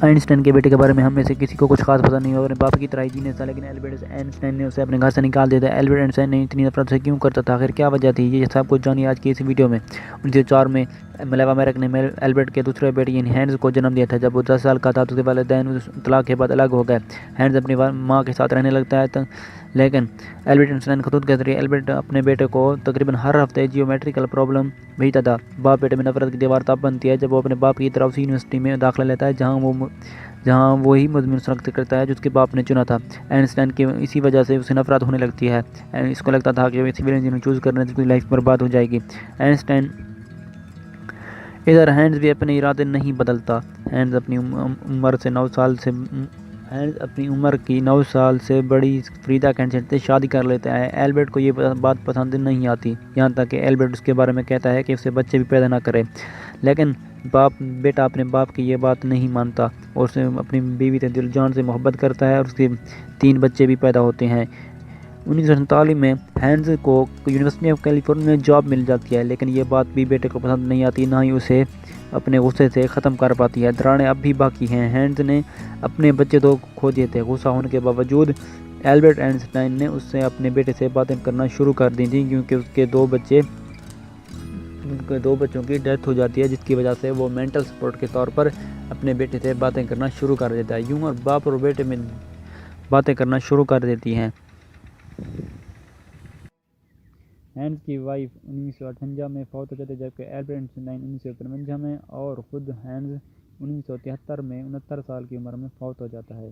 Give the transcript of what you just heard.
Einstein के बेटे के बारे में हम में से किसी को कुछ खास पता नहीं होगा, अपने बाप की तरह ही जीने था, लेकिन एल्बर्ट आइंस्टाइन ने उसे अपने घर से निकाल दिया था। एल्बर्ट आइंस्टाइन ने इतनी नफरत से क्यों करता था, आखिर क्या वजह थी, ये सब कुछ जानिए आज की इस वीडियो में। 1904 में मेलावा मेरक ने एल्बर्ट के दूसरे बेटे यानी हैंस को जन्म दिया था। जब वो 10 साल का था तो उसके वालिदैन तलाक के बाद अलग हो गए। हैंस अपनी माँ के साथ रहने लगता है, लेकिन एल्बर्ट आइंस्टाइन खतूत के जरिए एल्बर्ट अपने बेटे को तकरीबन हर हफ्ते जियोमेट्रिकल प्रॉब्लम भेजता था। बाप बेटे में नफरत की दीवार तब बनती है जब वो अपने बाप की तरफ उसी यूनिवर्सिटी में दाखिला लेता है जहाँ वो ही मजमून सेलेक्ट करता है जो उसके बाप ने चुना था। आइंस्टाइन की इसी वजह से उसे नफरत होने लगती है। इसको लगता था कि सिविल इंजीनियरिंग चूज़ करने से उसकी लाइफ बर्बाद हो जाएगी। आइंस्टाइन इधर हैंस भी अपने इरादे नहीं बदलता। हैंस अपनी उम्र से 9 साल से हैंस अपनी उम्र की 9 साल से बड़ी फ्रीदा कैंसेट से शादी कर लेता है। एल्बर्ट को ये बात पसंद नहीं आती, यहाँ तक कि एल्बर्ट उसके बारे में कहता है कि उसे बच्चे भी पैदा ना करे, लेकिन बेटा अपने बाप की ये बात नहीं मानता और उसे अपनी बीवी से दिल जान से मोहब्बत करता है और उसके 3 बच्चे भी पैदा होते हैं। 1947 में हैंस को यूनिवर्सिटी ऑफ कैलिफोर्निया में जॉब मिल जाती है, लेकिन ये बात भी बेटे को पसंद नहीं आती, ना ही उसे अपने गुस्से से ख़त्म कर पाती है। दरारें अब भी बाकी हैं। हैंस ने अपने बच्चे तो खो दिए थे, गुस्सा होने के बावजूद एल्बर्ट आइंस्टाइन ने उससे अपने बेटे से बातें करना शुरू कर दी थी, क्योंकि उनके दो बच्चों की डेथ हो जाती है, जिसकी वजह से वो मेंटल सपोर्ट के तौर पर अपने बेटे से बातें करना शुरू कर देता है। यूँ और बाप और बेटे में बातें करना शुरू कर देती हैं। हैंस की वाइफ 1958 में फौत हो जाती है, जबकि एल्बर्ट आइंस्टाइन 1953 में और ख़ुद हैंस 1973 में 69 साल की उम्र में फौत हो जाता है।